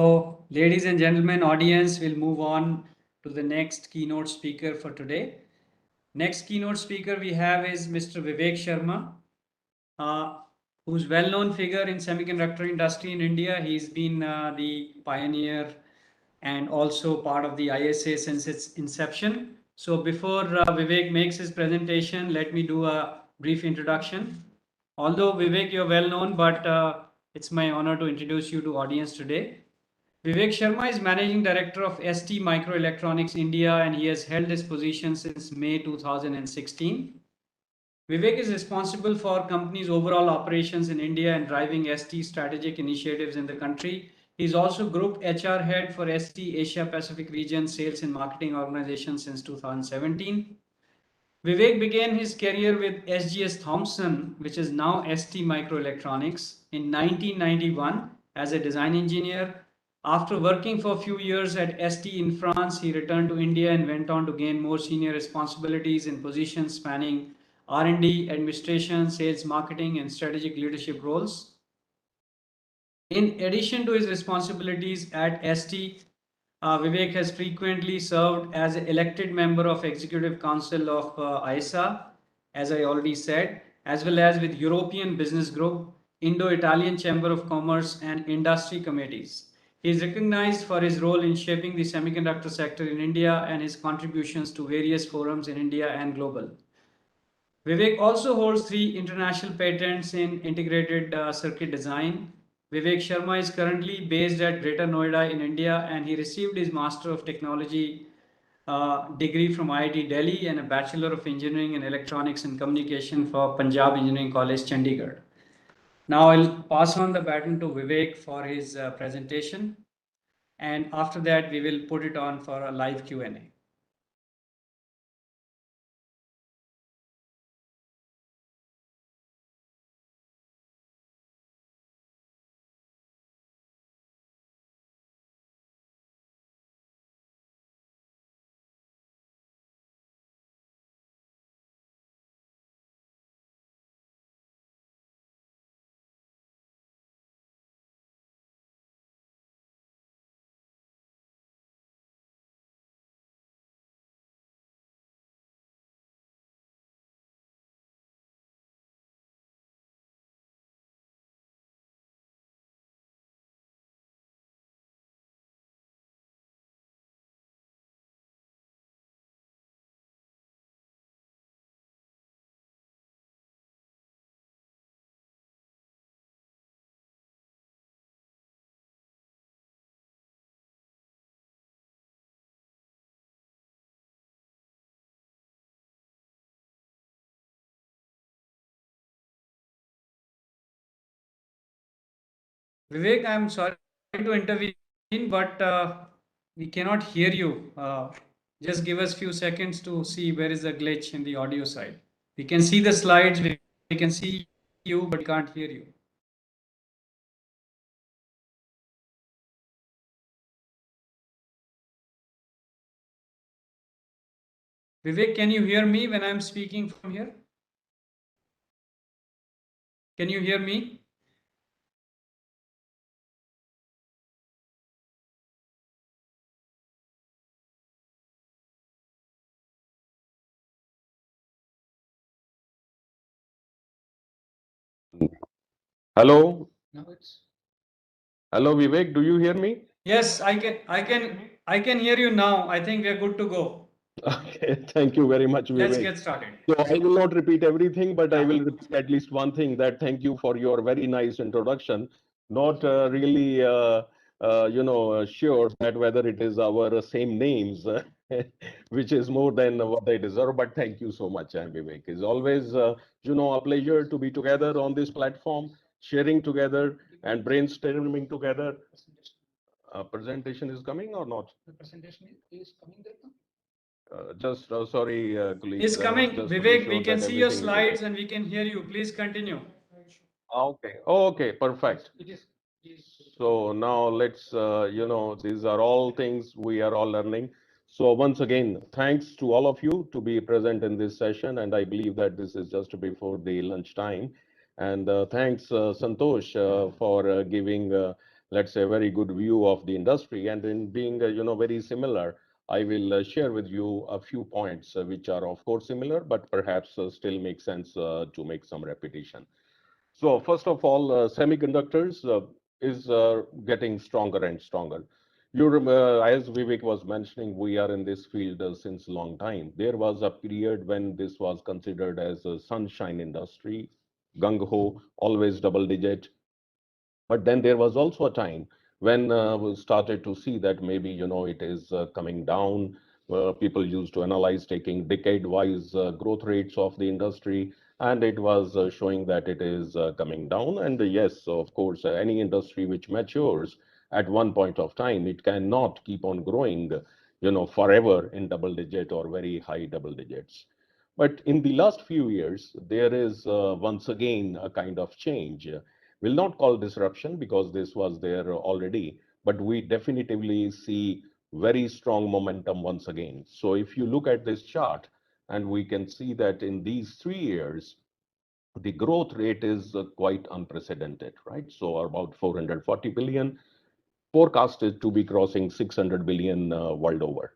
So, ladies and gentlemen, audience, will move on to the next keynote speaker for today. Next keynote speaker we have is Mr. Vivek Sharma, uh, who's well-known figure in semiconductor industry in India. He's been the pioneer and also part of the ISA since its inception. So before Vivek makes his presentation, let me do a brief introduction. Although Vivek, you're well known, but it's my honor to introduce you to audience today. Vivek Sharma is Managing Director of ST Microelectronics India, and he has held this position since May 2016. Vivek is responsible for company's overall operations in India and driving ST strategic initiatives in the country. He is also Group HR Head for ST Asia Pacific Region Sales and Marketing Organization since 2017. Vivek began his career with SGS Thompson, which is now ST Microelectronics, in 1991 as a design engineer. After working for a few years at ST in France, he returned to India and went on to gain more senior responsibilities in positions spanning R&D, administration, sales, marketing, and strategic leadership roles. In addition to his responsibilities at ST, Vivek has frequently served as an elected member of Executive Council of ISA, as I already said, as well as with European Business Group, Indo-Italian Chamber of Commerce, and industry committees. He is recognized for his role in shaping the semiconductor sector in India and his contributions to various forums in India and global. Vivek also holds 3 international patents in integrated circuit design. Vivek Sharma is currently based at Greater Noida in India, and he received his Master of Technology degree from IIT Delhi and a Bachelor of Engineering in Electronics and Communication for Punjab Engineering College, Chandigarh. Now I'll pass on the baton to Vivek for his presentation, and after that we will put it on for a live Q&A. Vivek, I'm sorry to intervene, but we cannot hear you. Just give us a few seconds to see where is the glitch in the audio side. We can see the slides, we can see you, but we can't hear you. Vivek, can you hear me when I'm speaking from here? Can you hear me? Hello, No, it's hello, Vivek. Do you hear me? yes, I can hear you now. I think we're good to go. Okay, thank you very much, Let's Vivek. get started. So I will not repeat everything, but I Yeah. will repeat at least one thing that thank you for your very nice introduction. Not really, sure that whether it is our same names, which is more than what I deserve, but thank you so much, Vivek. It's always, a pleasure to be together on this platform, sharing together and brainstorming together. Presentation is coming or not? The presentation is coming there now. Just sorry, It's colleagues, coming. just to be Vivek, we sure can that see your everything is okay. slides and we can hear you. Please continue. Okay. Okay, perfect. It is. So now let's, these are all things we are all learning. So once again, thanks to all of you to be present in this session. And I believe that this is just before the lunch time. And thanks, Santosh, for giving let's say, very good view of the industry. And in being, very similar, I will share with you a few points which are, of course, similar, but perhaps still make sense to make some repetition. So first of all, semiconductors is getting stronger and stronger. You remember, as Vivek was mentioning, we are in this field since a long time. There was a period when this was considered as a sunshine industry, gung ho, always double digit. But then there was also a time when we started to see that maybe, it is coming down. People used to analyze taking decade-wise growth rates of the industry, and it was showing that it is coming down. And yes, so of course, any industry which matures at one point of time, it cannot keep on growing, forever in double digit or very high double digits. But in the last few years, there is once again a kind of change. Will not call disruption because this was there already, but we definitively see very strong momentum once again. So if you look at this chart, and we can see that in these 3 years, the growth rate is quite unprecedented, right? So about 440 billion, forecasted to be crossing 600 billion world over.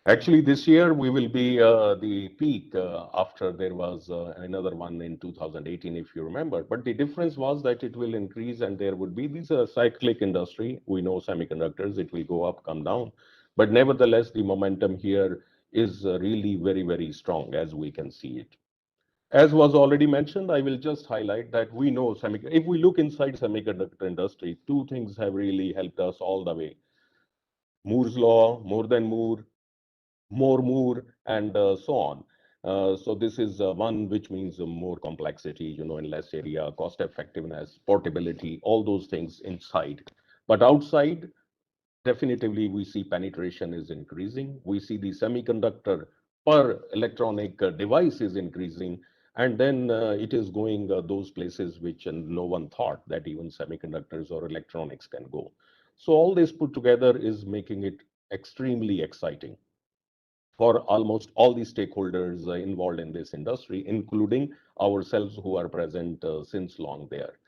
Actually, this year we will be the peak after there was another one in 2018, if you remember. But the difference was that it will increase and there would be this cyclic industry. We know semiconductors, it will go up, come down. But nevertheless, the momentum here is really very, very strong as we can see it. As was already mentioned, I will just highlight that we know if we look inside semiconductor industry, two things have really helped us all the way. Moore's law, more than more, and so on. So this is one which means more complexity, in less area, cost effectiveness, portability, all those things inside. But outside, definitively we see penetration is increasing. We see the semiconductor per electronic device is increasing. And then it is going those places which no one thought that even semiconductors or electronics can go. So all this put together is making it extremely exciting for almost all the stakeholders involved in this industry, including ourselves who are present since long there.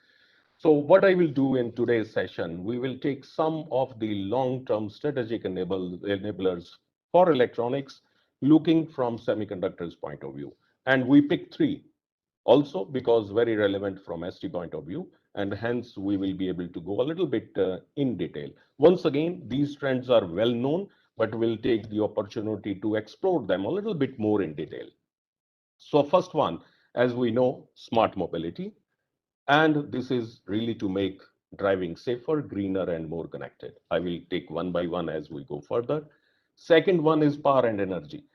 So what I will do in today's session, we will take some of the long-term strategic enablers for electronics, looking from semiconductors point of view. And we pick three also because very relevant from ST point of view, and hence we will be able to go a little bit in detail. Once again, these trends are well known, but we'll take the opportunity to explore them a little bit more in detail. So first one, as we know, smart mobility, and this is really to make driving safer, greener, and more connected. I will take one by one as we go further. Second one is power and energy.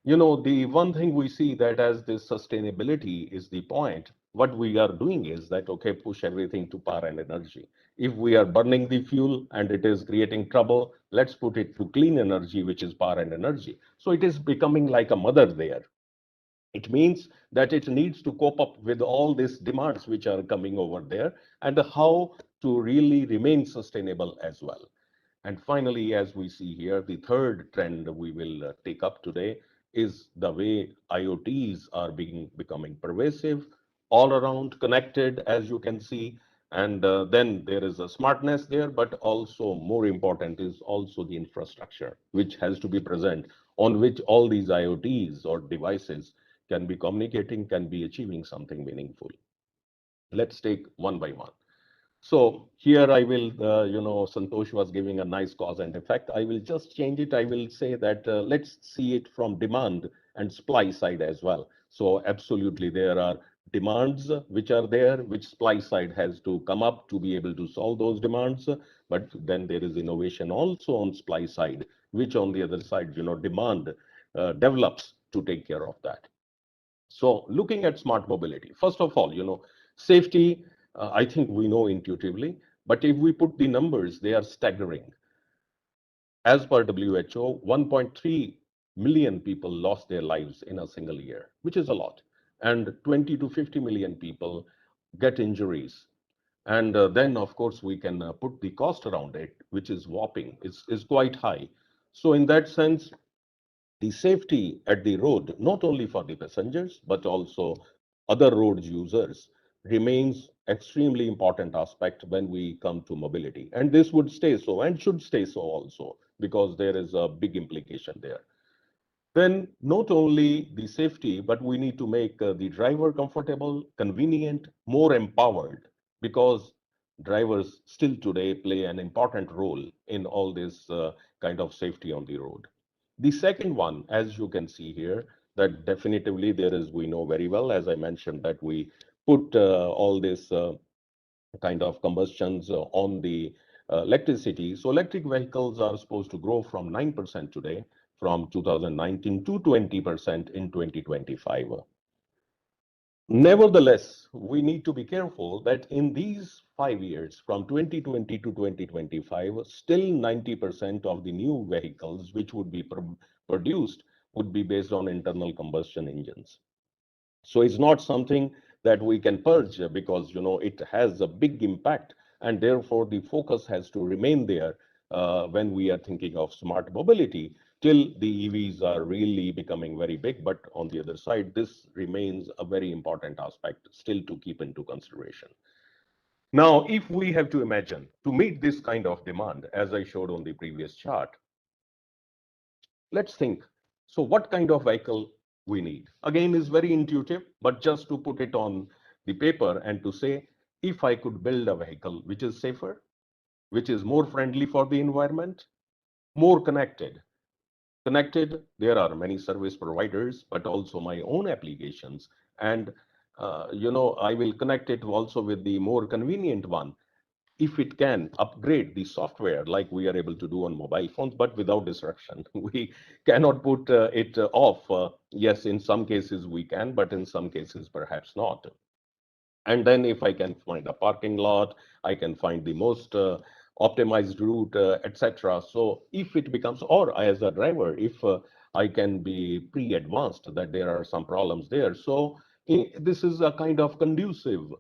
The one thing we see that as this sustainability is the point, what we are doing is that, okay, push everything to power and energy. If we are burning the fuel and it is creating trouble, let's put it to clean energy, which is power and energy. So it is becoming like a mother there. It means that it needs to cope up with all these demands which are coming over there and how to really remain sustainable as well. And finally, as we see here, the third trend we will take up today is the way IoTs are becoming pervasive, all around connected, as you can see. And then there is a smartness there, but also more important is also the infrastructure, which has to be present on which all these IoTs or devices can be communicating, can be achieving something meaningful. Let's take one by one. So here I will, Santosh was giving a nice cause and effect. I will just change it. I will say that let's see it from demand and supply side as well. So absolutely, there are demands which are there, which supply side has to come up to be able to solve those demands. But then there is innovation also on supply side, which on the other side, demand develops to take care of that. So looking at smart mobility, first of all, safety, I think we know intuitively, but if we put the numbers, they are staggering. As per WHO, 1.3 million people lost their lives in a single year, which is a lot. And 20 to 50 million people get injuries. And then, of course, we can put the cost around it, which is whopping, is quite high. So in that sense, the safety at the road, not only for the passengers, but also other road users, remains extremely important aspect when we come to mobility. And this would stay so and should stay so also, because there is a big implication there. Then not only the safety, but we need to make the driver comfortable, convenient, more empowered, because drivers still today play an important role in all this kind of safety on the road. The second one, as you can see here, that definitively there is, we know very well, as I mentioned, that we put all this kind of combustions on the electricity. So electric vehicles are supposed to grow from 9% today, from 2019 to 20% in 2025. Nevertheless, we need to be careful that in these 5 years, from 2020 to 2025, still 90% of the new vehicles which would be produced would be based on internal combustion engines. So it's not something that we can purge, because it has a big impact, and therefore the focus has to remain there when we are thinking of smart mobility, till the EVs are really becoming very big. But on the other side, this remains a very important aspect still to keep into consideration. Now, if we have to imagine to meet this kind of demand, as I showed on the previous chart, let's think. So what kind of vehicle we need? Again, is very intuitive, but just to put it on the paper and to say, if I could build a vehicle which is safer, which is more friendly for the environment, more connected. Connected, there are many service providers, but also my own applications. And, I will connect it also with the more convenient one, if it can upgrade the software like we are able to do on mobile phones, but without disruption. We cannot put it off. Yes, in some cases we can, but in some cases perhaps not. And then if I can find a parking lot, I can find the most optimized route, etc. So if it becomes, or as a driver, if I can be pre-advanced that there are some problems there. So this is a kind of conducive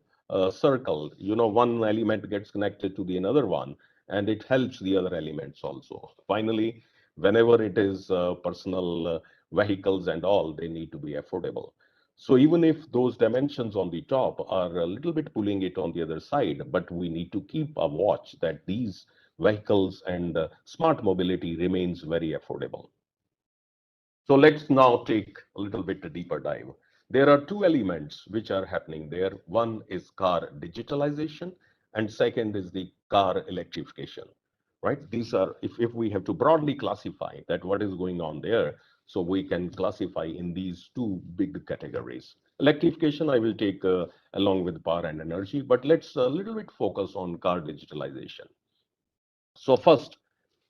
circle. One element gets connected to the another one, and it helps the other elements also. Finally, whenever it is personal vehicles and all, they need to be affordable. So even if those dimensions on the top are a little bit pulling it on the other side, but we need to keep a watch that these vehicles and smart mobility remains very affordable. So let's now take a little bit deeper dive. There are two elements which are happening there. One is car digitalization, and second is the car electrification, right? These are, if we have to broadly classify that what is going on there, so we can classify in these two big categories. Electrification, I will take along with power and energy, but let's a little bit focus on car digitalization. So first,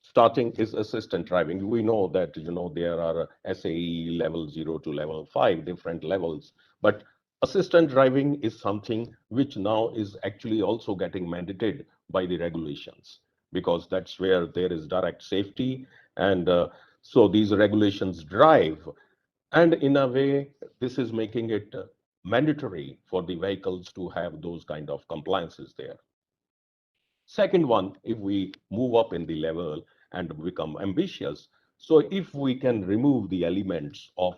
starting is assistant driving. We know that there are SAE level 0 to level 5, different levels, but assistant driving is something which now is actually also getting mandated by the regulations, because that's where there is direct safety. And so these regulations drive, and in a way this is making it mandatory for the vehicles to have those kind of compliances there. Second one, if we move up in the level and become ambitious, so if we can remove the elements of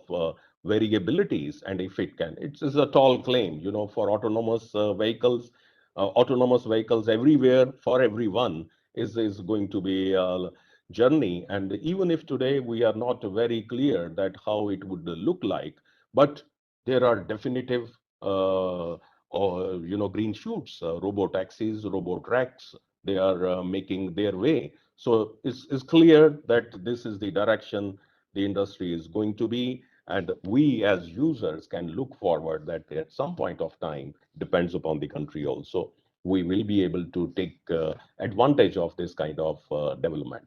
variabilities, and if it can, it's a tall claim, for autonomous vehicles everywhere for everyone is going to be a journey. And even if today we are not very clear that how it would look like, but there are definitive or green shoots, robo taxis, robo tracks, they are making their way. So it's clear that this is the direction the industry is going to be, and we as users can look forward that at some point of time, depends upon the country also, we will be able to take advantage of this kind of development.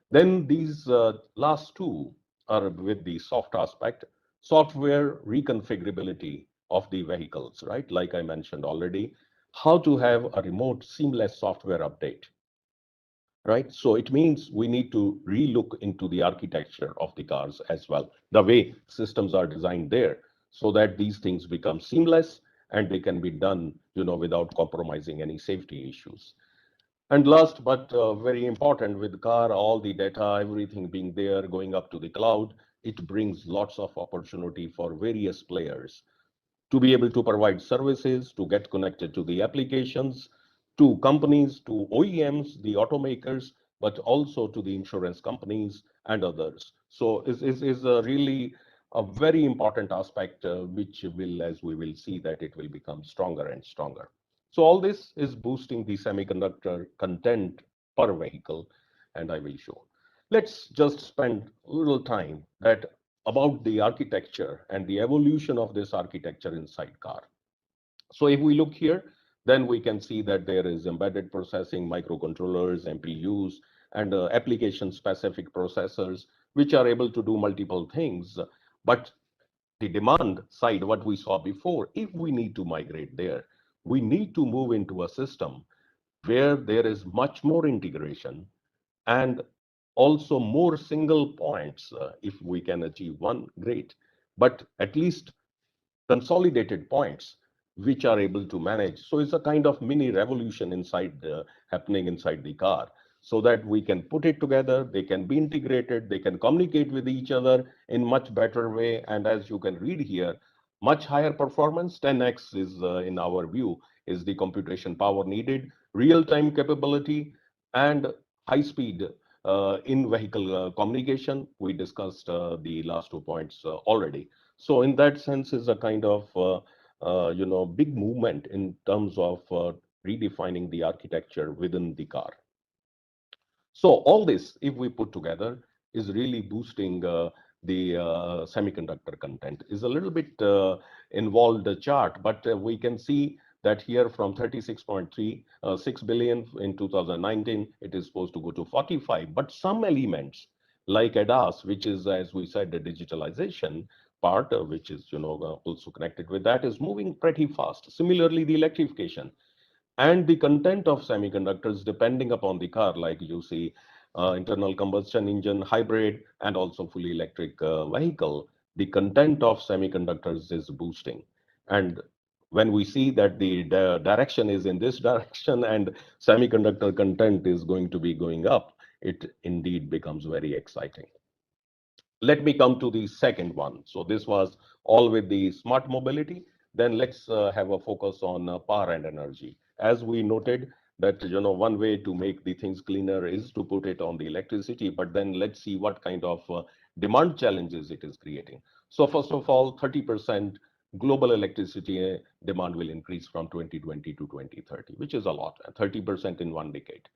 Then these last two are with the soft aspect, software reconfigurability of the vehicles, right? Like I mentioned already, how to have a remote seamless software update, right? So it means we need to relook into the architecture of the cars as well, the way systems are designed there, so that these things become seamless and they can be done, without compromising any safety issues. And last but very important, with car, all the data, everything being there, going up to the cloud, it brings lots of opportunity for various players to be able to provide services, to get connected to the applications, to companies, to OEMs, the automakers, but also to the insurance companies and others. So is really a very important aspect, which will, as we will see, that it will become stronger and stronger. So all this is boosting the semiconductor content per vehicle, and I will show. Let's just spend a little time that about the architecture and the evolution of this architecture inside car. So if we look here, then we can see that there is embedded processing, microcontrollers, MPUs, and application-specific processors, which are able to do multiple things. But the demand side, what we saw before, if we need to migrate there, we need to move into a system where there is much more integration and also more single points. If we can achieve one, great. But at least consolidated points which are able to manage. So it's a kind of mini revolution inside happening inside the car, so that we can put it together, they can be integrated, they can communicate with each other in much better way. And as you can read here, much higher performance, 10x is in our view, is the computation power needed, real-time capability, and high speed in vehicle communication. We discussed the last 2 points already. So in that sense is a kind of big movement in terms of redefining the architecture within the car. So all this, if we put together, is really boosting the semiconductor content. Is a little bit involved chart, but we can see that here from 36.36 billion in 2019, it is supposed to go to 45. But some elements like ADAS, which is, as we said, the digitalization part, which is also connected with that, is moving pretty fast. Similarly, the electrification and the content of semiconductors depending upon the car, like you see internal combustion engine, hybrid, and also fully electric vehicle, the content of semiconductors is boosting. And when we see that the direction is in this direction and semiconductor content is going to be going up, it indeed becomes very exciting. Let me come to the second one. So this was all with the smart mobility. Then let's have a focus on power and energy. As we noted that one way to make the things cleaner is to put it on the electricity, but then let's see what kind of demand challenges it is creating. So first of all, 30% global electricity demand will increase from 2020 to 2030, which is a lot, 30% in 1 decade.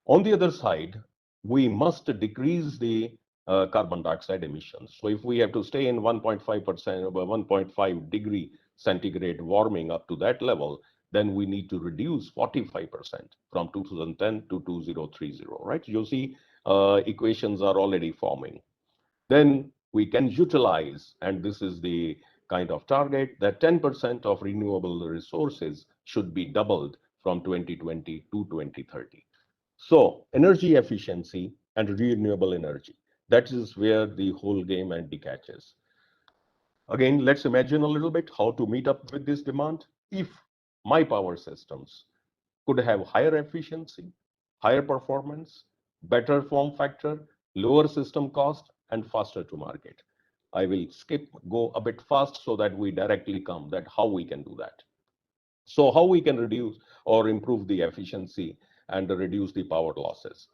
On the other side, we must decrease the carbon dioxide emissions. So if we have to stay in 1.5%, 1.5 degree centigrade warming up to that level, then we need to reduce 45% from 2010 to 2030, right? You see, equations are already forming. Then we can utilize, and this is the kind of target, that 10% of renewable resources should be doubled from 2020 to 2030. So energy efficiency and renewable energy, that is where the whole game and catches. Again, let's imagine a little bit how to meet up with this demand. If my power systems could have higher efficiency, higher performance, better form factor, lower system cost, and faster to market. I will go a bit fast so that we directly come that how we can do that. So how we can reduce or improve the efficiency and reduce the power losses.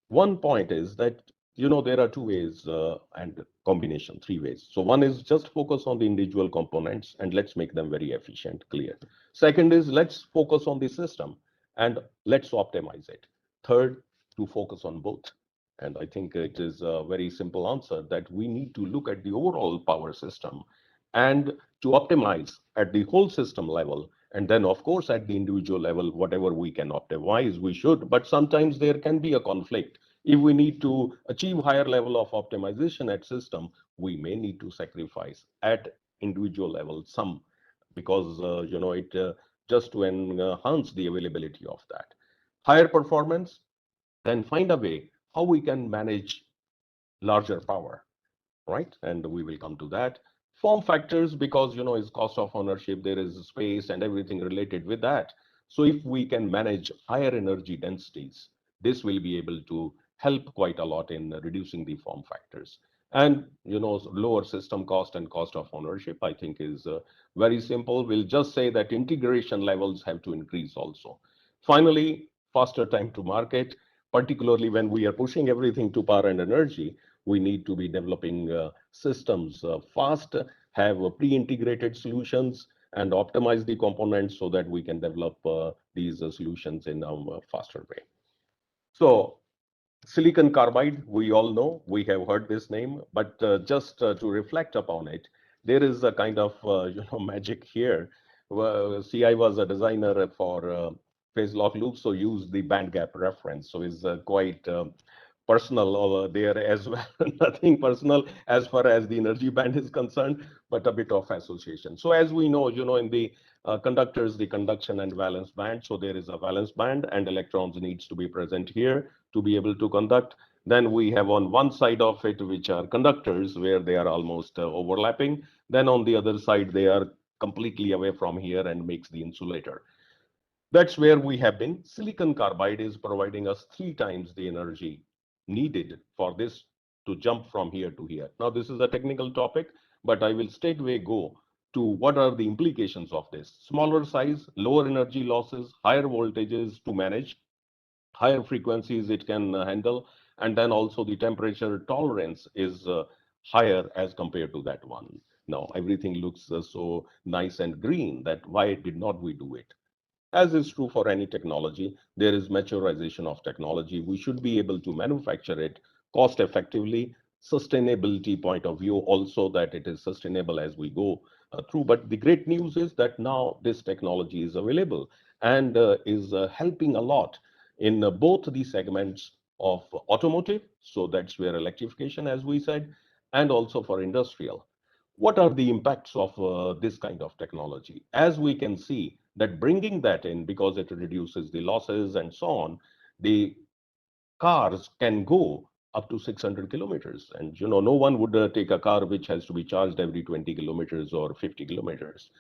One point is that, there are two ways and combination, three ways. So one is just focus on the individual components and let's make them very efficient, clear. Second is let's focus on the system and let's optimize it. Third, to focus on both. And I think it is a very simple answer that we need to look at the overall power system and to optimize at the whole system level. And then, of course, at the individual level, whatever we can optimize, we should. But sometimes there can be a conflict. If we need to achieve higher level of optimization at system, we may need to sacrifice at individual level some, because it just to enhance the availability of that higher performance. Then find a way how we can manage larger power, right? And we will come to that. Form factors, because is cost of ownership, there is space and everything related with that. So if we can manage higher energy densities, this will be able to help quite a lot in reducing the form factors. And lower system cost and cost of ownership, I think, is very simple. We'll just say that integration levels have to increase also. Finally, faster time to market, particularly when we are pushing everything to power and energy. We need to be developing systems fast, have pre-integrated solutions, and optimize the components so that we can develop these solutions in a faster way. So silicon carbide, we all know, we have heard this name, but just to reflect upon it, there is a kind of magic here. See, I was a designer for phase lock loops, so use the band gap reference. So it's quite personal over there as well. Nothing personal as far as the energy band is concerned, but a bit of association. So as we know, in the conductors, the conduction and valence band. So there is a valence band and electrons needs to be present here to be able to conduct. Then we have on one side of it, which are conductors where they are almost overlapping. Then on the other side, they are completely away from here and makes the insulator. That's where we have been. Silicon carbide is providing us 3 times the energy needed for this to jump from here to here. Now, this is a technical topic, but I will straightway go to what are the implications of this. Smaller size, lower energy losses, higher voltages to manage, higher frequencies it can handle, and then also the temperature tolerance is higher as compared to that one. Now, everything looks so nice and green that why did not we do it? As is true for any technology, there is maturization of technology. We should be able to manufacture it cost effectively, sustainability point of view also that it is sustainable as we go through. But the great news is that now this technology is available and is helping a lot in both the segments of automotive. So that's where electrification, as we said, and also for industrial. What are the impacts of this kind of technology? As we can see that bringing that in, because it reduces the losses and so on, the cars can go up to 600 kilometers. And no one would take a car which has to be charged every 20 kilometers or 50 kilometers.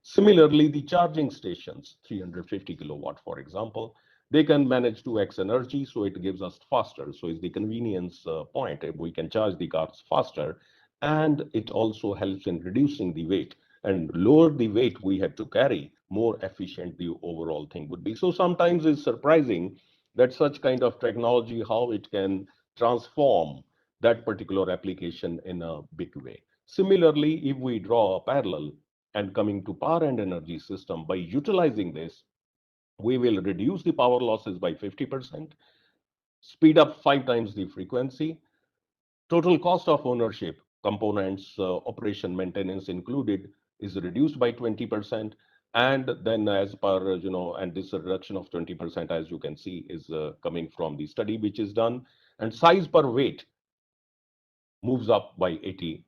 Similarly, the charging stations, 350 kilowatt, for example, they can manage 2x energy, so it gives us faster. So it's the convenience point. If we can charge the cars faster, and it also helps in reducing the weight. And lower the weight we have to carry, more efficient the overall thing would be. So sometimes it's surprising that such kind of technology, how it can transform that particular application in a big way. Similarly, if we draw a parallel and coming to power and energy system, by utilizing this, we will reduce the power losses by 50%, speed up 5 times the frequency, total cost of ownership, components, operation, maintenance included, is reduced by 20%. And then as per, and this reduction of 20%, as you can see, is coming from the study which is done. And size per weight moves up by 80%,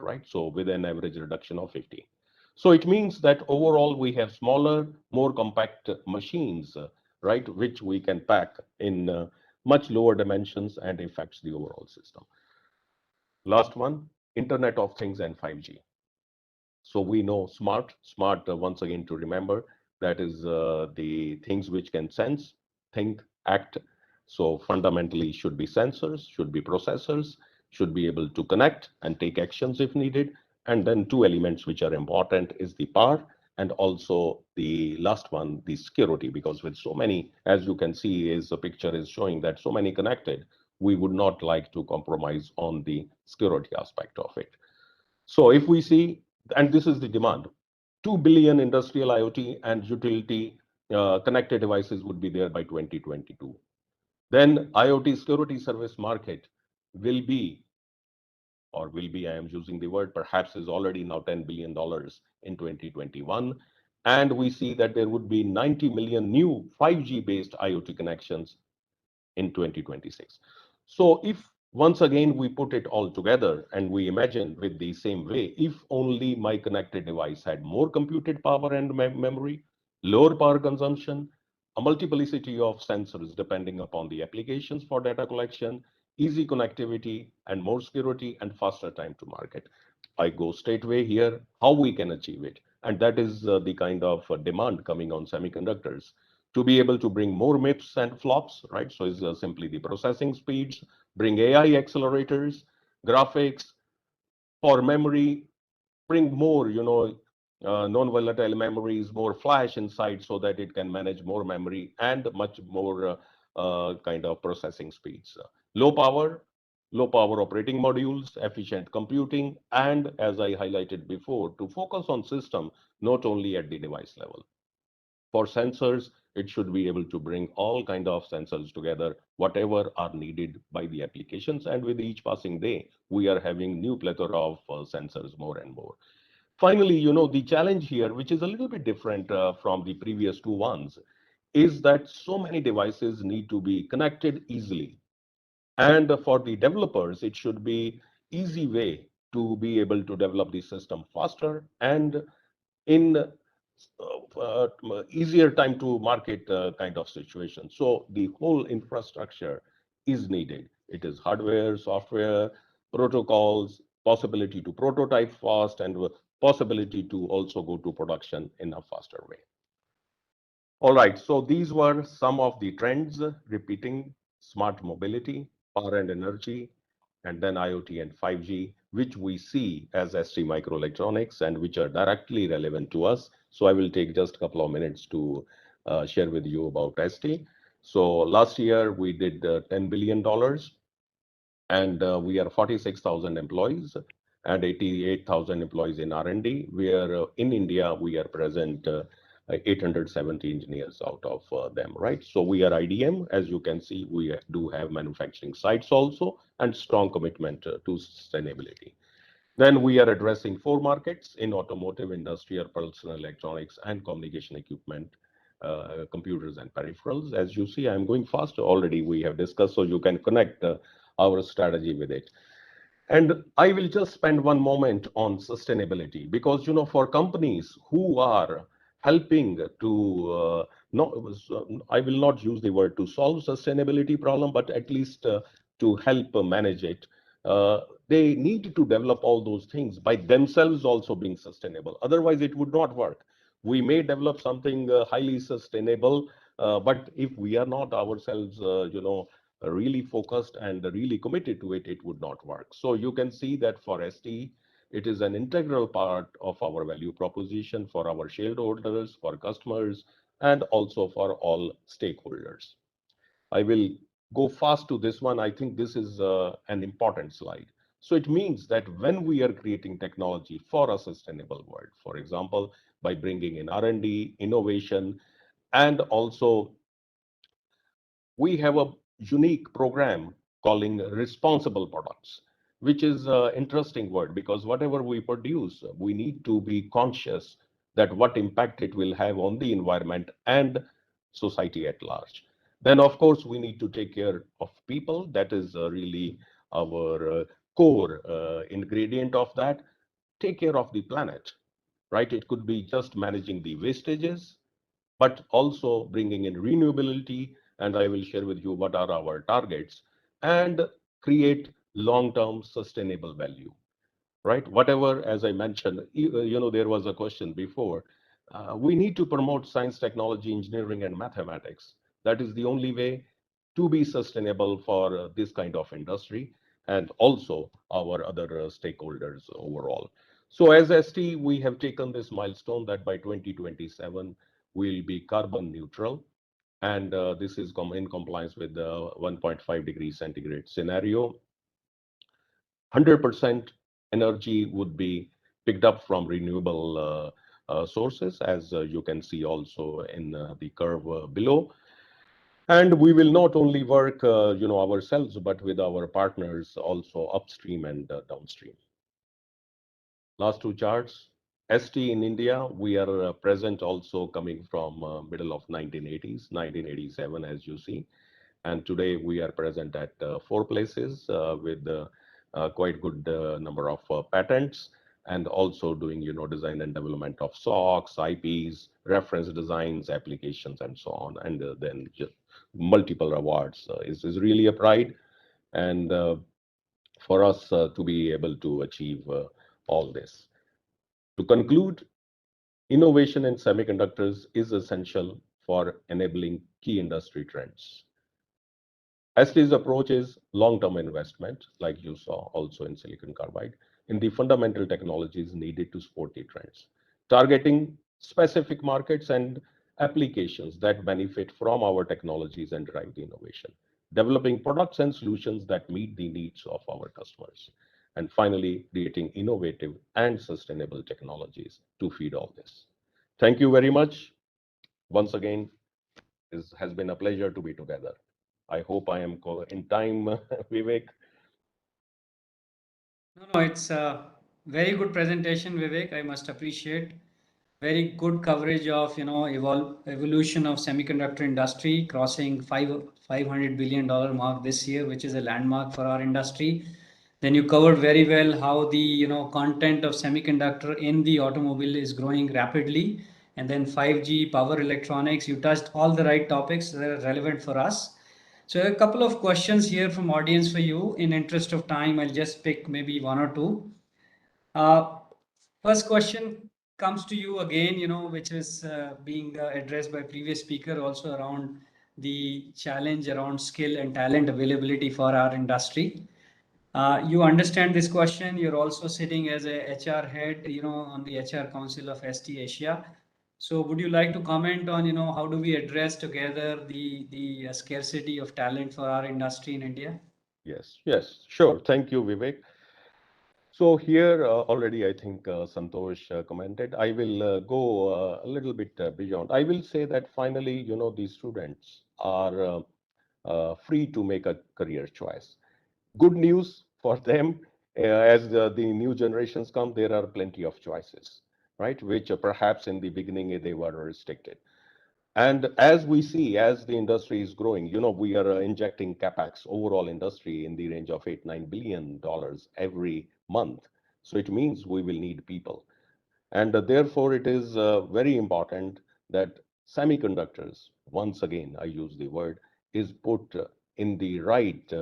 right? So with an average reduction of 50. So it means that overall we have smaller, more compact machines, right, which we can pack in much lower dimensions and affects the overall system. Last one, Internet of Things and 5G. So we know smart, once again to remember, that is the things which can sense, think, act. So fundamentally should be sensors, should be processors, should be able to connect and take actions if needed. And then 2 elements which are important is the power and also the last one, the security, because with so many, as you can see, is the picture is showing that so many connected, we would not like to compromise on the security aspect of it. So if we see, and this is the demand, 2 billion industrial IoT and utility connected devices would be there by 2022. Then IoT security service market will be, I am using the word, perhaps is already now $10 billion in 2021. And we see that there would be 90 million new 5G based IoT connections in 2026. So if once again we put it all together and we imagine with the same way, if only my connected device had more computed power and memory, lower power consumption, a multiplicity of sensors depending upon the applications for data collection, easy connectivity and more security and faster time to market. I go straightway here, how we can achieve it. And that is the kind of demand coming on semiconductors to be able to bring more MIPS and flops, right? So it's simply the processing speeds, bring AI accelerators, graphics, for memory, bring more, non-volatile memories, more flash inside so that it can manage more memory and much more kind of processing speeds. Low power operating modules, efficient computing, and as I highlighted before, to focus on system, not only at the device level. For sensors, it should be able to bring all kind of sensors together, whatever are needed by the applications. And with each passing day, we are having new plethora of sensors more and more. Finally, the challenge here, which is a little bit different from the previous two ones, is that so many devices need to be connected easily. And for the developers, it should be easy way to be able to develop the system faster and in easier time to market kind of situation. So the whole infrastructure is needed. It is hardware, software, protocols, possibility to prototype fast, and possibility to also go to production in a faster way. All right, so these were some of the trends repeating: smart mobility, power and energy, and then IoT and 5G, which we see as ST Microelectronics and which are directly relevant to us. So I will take just a couple of minutes to share with you about ST. So last year we did $10 billion, and we are 46,000 employees and 88,000 employees in R&D. Where in India we are present 870 engineers out of them, right? So we are IDM. As you can see, we do have manufacturing sites also and strong commitment to sustainability. Then we are addressing four markets in automotive, industrial, personal electronics, and communication equipment, computers and peripherals. As you see, I'm going faster already. We have discussed, so you can connect our strategy with it. And I will just spend one moment on sustainability because, for companies who are helping to, not, I will not use the word to solve sustainability problem, but at least to help manage it, they need to develop all those things by themselves also being sustainable. Otherwise, it would not work. We may develop something highly sustainable, but if we are not ourselves, really focused and really committed to it, it would not work. So you can see that for ST, it is an integral part of our value proposition for our shareholders, for customers, and also for all stakeholders. I will go fast to this one. I think this is an important slide. So it means that when we are creating technology for a sustainable world, for example, by bringing in R&D, innovation, and also we have a unique program calling responsible products, which is an interesting word because whatever we produce, we need to be conscious that what impact it will have on the environment and society at large. Then, of course, we need to take care of people. That is really our core ingredient of that. Take care of the planet, right? It could be just managing the wastages, but also bringing in renewability. And I will share with you what are our targets and create long-term sustainable value, right? Whatever, as I mentioned, there was a question before. We need to promote science, technology, engineering, and mathematics. That is the only way to be sustainable for this kind of industry and also our other stakeholders overall. So as ST, we have taken this milestone that by 2027, we'll be carbon neutral. And this is in compliance with the 1.5 degrees centigrade scenario. 100% energy would be picked up from renewable sources, as you can see also in the curve below. And we will not only work, ourselves, but with our partners also upstream and downstream. Last two charts. ST in India, we are present also coming from middle of 1980s, 1987, as you see. And today we are present at four places with quite good number of patents and also doing, design and development of SOCs, IPs, reference designs, applications, and so on. And then just multiple awards is really a pride. And for us to be able to achieve all this. To conclude, innovation in semiconductors is essential for enabling key industry trends. ST's approach is long-term investment, like you saw also in silicon carbide, in the fundamental technologies needed to support the trends, targeting specific markets and applications that benefit from our technologies and drive the innovation, developing products and solutions that meet the needs of our customers, and finally, creating innovative and sustainable technologies to feed all this. Thank you very much. Once again, it has been a pleasure to be together. I hope I am in time, Vivek. No, it's a very good presentation, Vivek. I must appreciate. Very good coverage of evolution of semiconductor industry crossing $500 billion mark this year, which is a landmark for our industry. Then you covered very well how the content of semiconductor in the automobile is growing rapidly, and then 5G, power electronics. You touched all the right topics that are relevant for us. So a couple of questions here from audience for you. In interest of time, I'll just pick maybe one or two. First question comes to you again, which is being addressed by previous speaker also around the challenge around skill and talent availability for our industry. You understand this question. You're also sitting as a HR head, on the HR Council of ST Asia. So would you like to comment on, how do we address together the scarcity of talent for our industry in India? Yes, sure. Thank you, Vivek. So here already, I think Santosh commented. I will go a little bit beyond. I will say that finally, these students are free to make a career choice. Good news for them, as the new generations come, there are plenty of choices, right? Which perhaps in the beginning they were restricted. And as we see, as the industry is growing, we are injecting capex overall industry in the range of $8-9 billion every month. So it means we will need people. And therefore, it is very important that semiconductors, once again, I use the word, is put in the right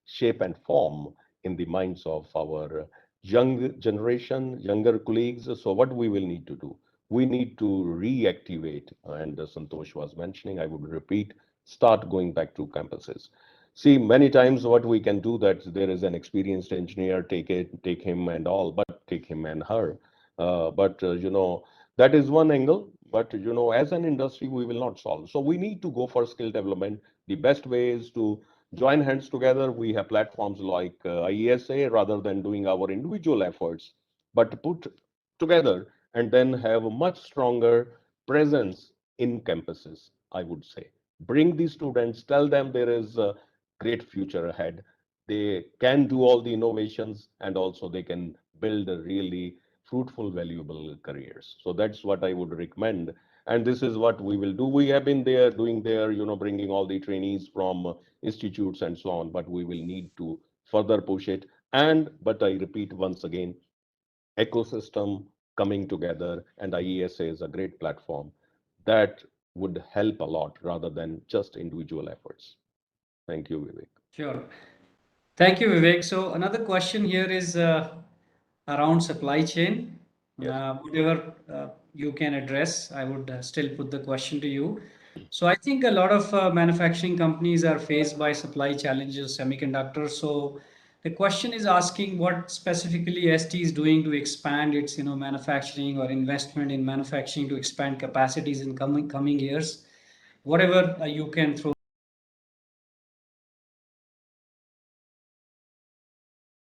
shape and form in the minds of our young generation, younger colleagues. So what we will need to do? We need to reactivate, and Santosh was mentioning, I would repeat, start going back to campuses. See, many times what we can do that there is an experienced engineer, take him and all, but take him and her. That is one angle. But as an industry, we will not solve. So we need to go for skill development. The best way is to join hands together. We have platforms like IESA rather than doing our individual efforts, but put together and then have a much stronger presence in campuses, I would say. Bring the students, tell them there is a great future ahead. They can do all the innovations and also they can build a really fruitful, valuable careers. So that's what I would recommend. And this is what we will do. We have been there doing there, bringing all the trainees from institutes and so on, but we will need to further push it. But I repeat once again, ecosystem coming together, and IESA is a great platform that would help a lot rather than just individual efforts. Thank you, Vivek. Sure. Thank you, Vivek. So another question here is around supply chain. Yes. Whatever you can address, I would still put the question to you. So I think a lot of manufacturing companies are faced by supply challenges, semiconductors. So the question is asking what specifically ST is doing to expand its, manufacturing or investment in manufacturing to expand capacities in coming years. Whatever you can throw